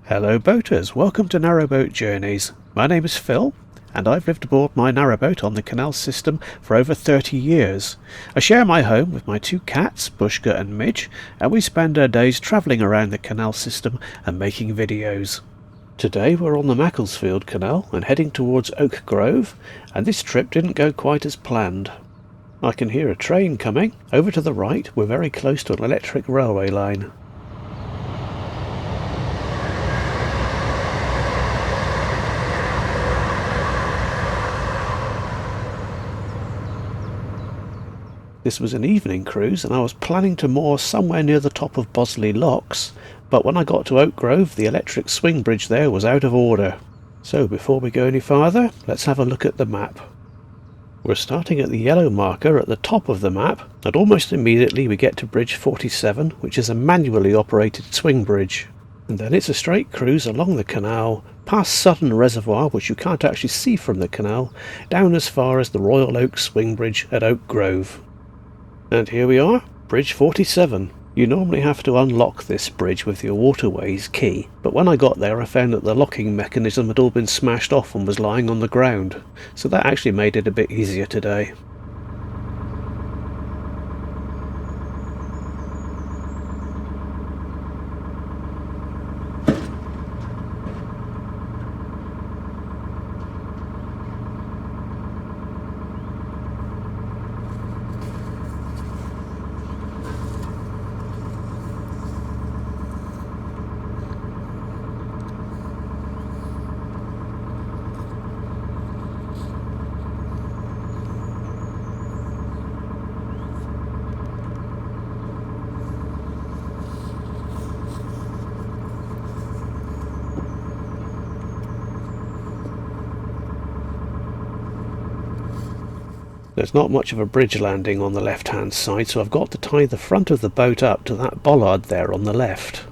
Hello boaters, welcome to Narrowboat Journeys. My name is Phil and I've lived aboard my narrowboat on the Canal system for over 30 years. I share my home with my two cats, Bushka and Midge, and we spend our days travelling around the Canal system and making videos. Today we're on the Macclesfield Canal and heading towards Oakgrove, and this trip didn't go quite as planned. I can hear a train coming. Over to the right we're very close to an electric railway line. This was an evening cruise and I was planning to moor somewhere near the top of Bosley Locks, but when I got to Oakgrove the electric swing bridge there was out of order. So before we go any farther, let's have a look at the map. We're starting at the yellow marker at the top of the map, and almost immediately we get to Bridge 47, which is a manually operated swing bridge. And then it's a straight cruise along the canal, past Sutton Reservoir, which you can't actually see from the canal, down as far as the Royal Oak Swing Bridge at Oakgrove. And here we are, Bridge 47. You normally have to unlock this bridge with your waterways key, but when I got there I found that the locking mechanism had all been smashed off and was lying on the ground, so that actually made it a bit easier today. There's not much of a bridge landing on the left hand side, so I've got to tie the front of the boat up to that bollard there on the left.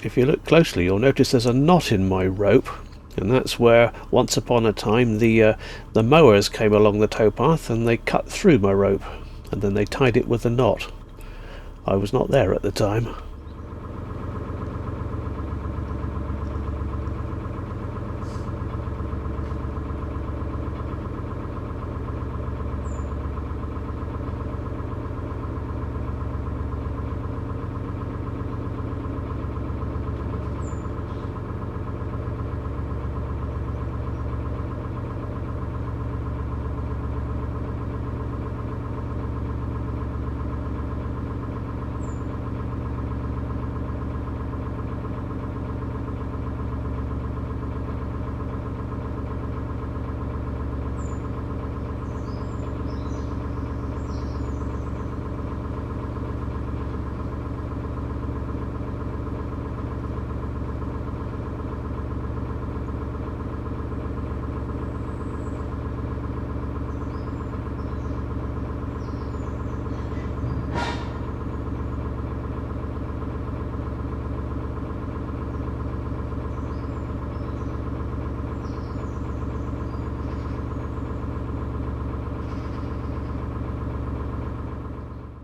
If you look closely, you'll notice there's a knot in my rope, and that's where once upon a time the mowers came along the towpath and they cut through my rope, and then they tied it with a knot. I was not there at the time.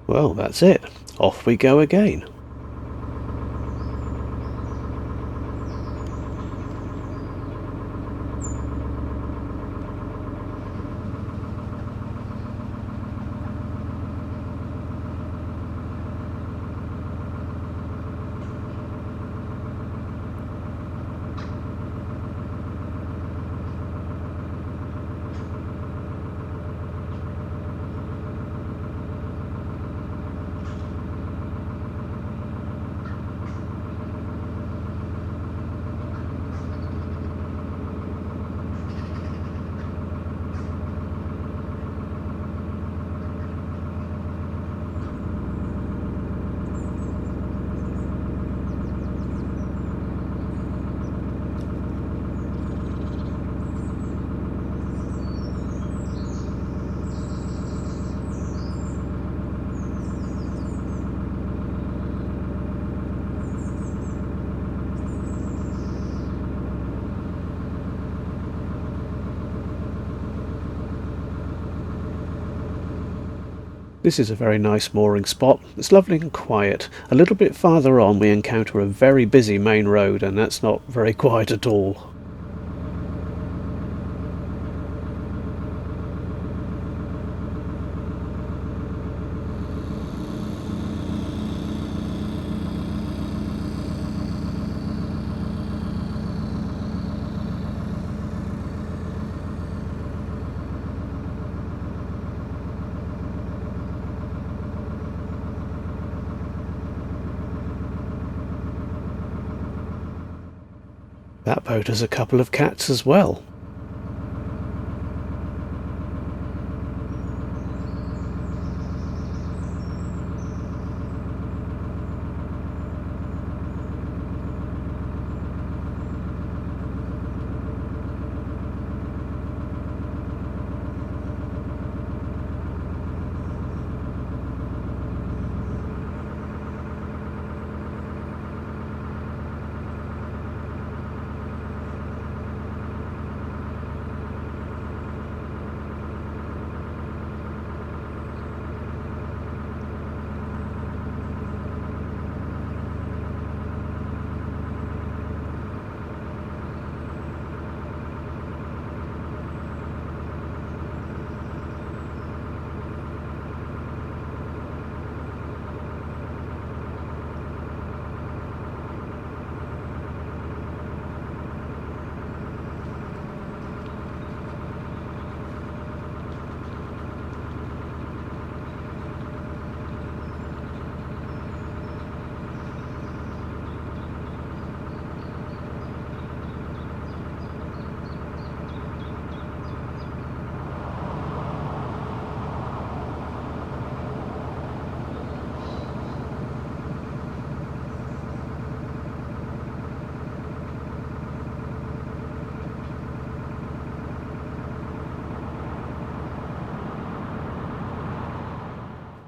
Well, that's it. Off we go again. This is a very nice mooring spot. It's lovely and quiet. A little bit farther on we encounter a very busy main road, and that's not very quiet at all. That boat has a couple of cats as well.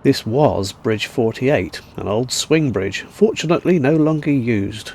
This was Bridge 48, an old swing bridge, fortunately no longer used.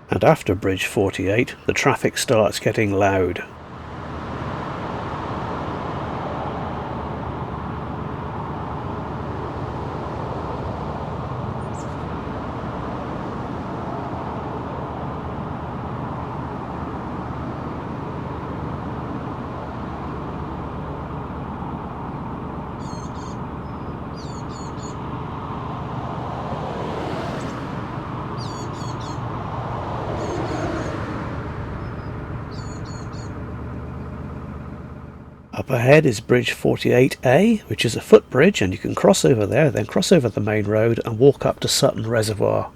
And after Bridge 48, the traffic starts getting loud. Up ahead is Bridge 48A, which is a footbridge, and you can cross over there, then cross over the main road and walk up to Sutton Reservoir.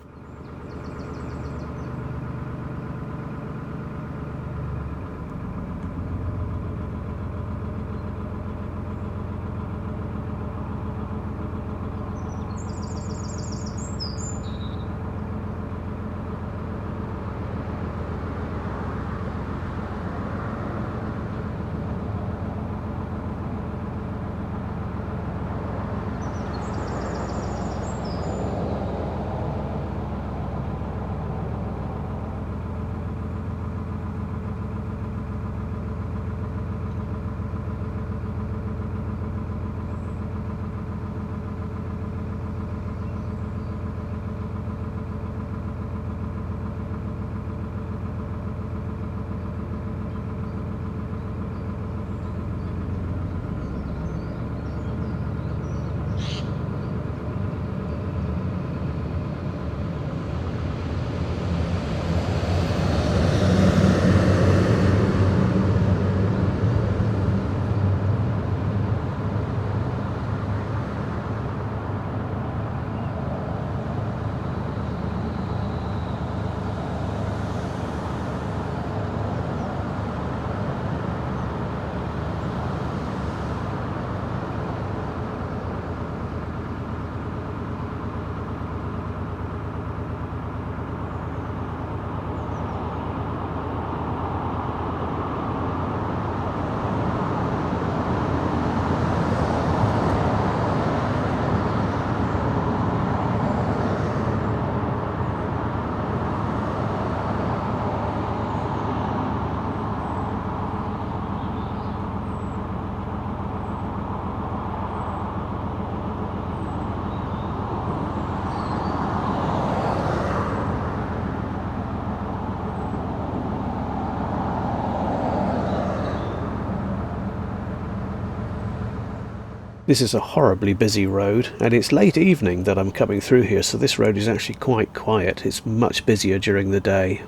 This is a horribly busy road, and it's late evening that I'm coming through here, so this road is actually quite quiet. It's much busier during the day.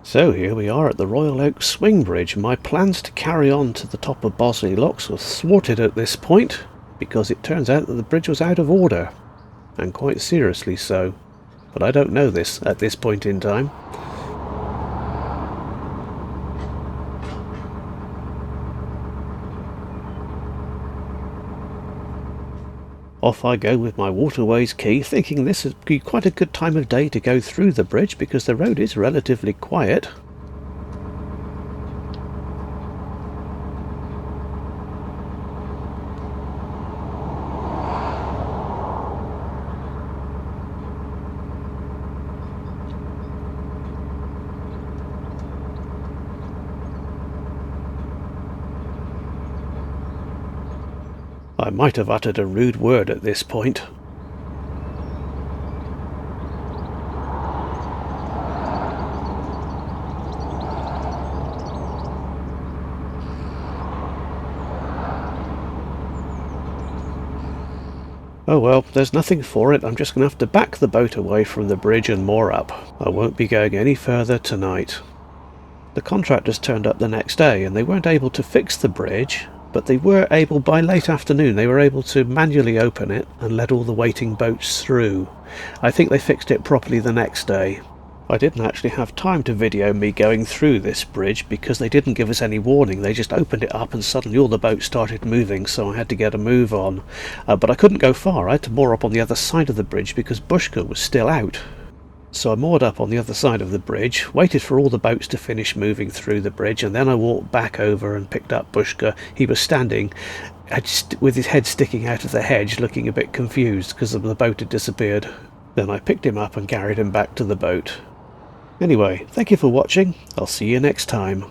So here we are at the Royal Oak Swing Bridge. My plans to carry on to the top of Bosley Locks were thwarted at this point, because it turns out that the bridge was out of order, and quite seriously so. But I don't know this at this point in time. Off I go with my waterways key, thinking this would be quite a good time of day to go through the bridge because the road is relatively quiet. I might have uttered a rude word at this point. Oh well, there's nothing for it. I'm just going to have to back the boat away from the bridge and moor up. I won't be going any further tonight. The contractors turned up the next day and they weren't able to fix the bridge, but they were able, by late afternoon, they were able to manually open it and let all the waiting boats through. I think they fixed it properly the next day. I didn't actually have time to video me going through this bridge because they didn't give us any warning. They just opened it up and suddenly all the boats started moving, so I had to get a move on. But I couldn't go far. I had to moor up on the other side of the bridge because Bushka was still out. So I moored up on the other side of the bridge, waited for all the boats to finish moving through the bridge, and then I walked back over and picked up Bushka. He was standing with his head sticking out of the hedge, looking a bit confused because the boat had disappeared. Then I picked him up and carried him back to the boat. Anyway, thank you for watching. I'll see you next time.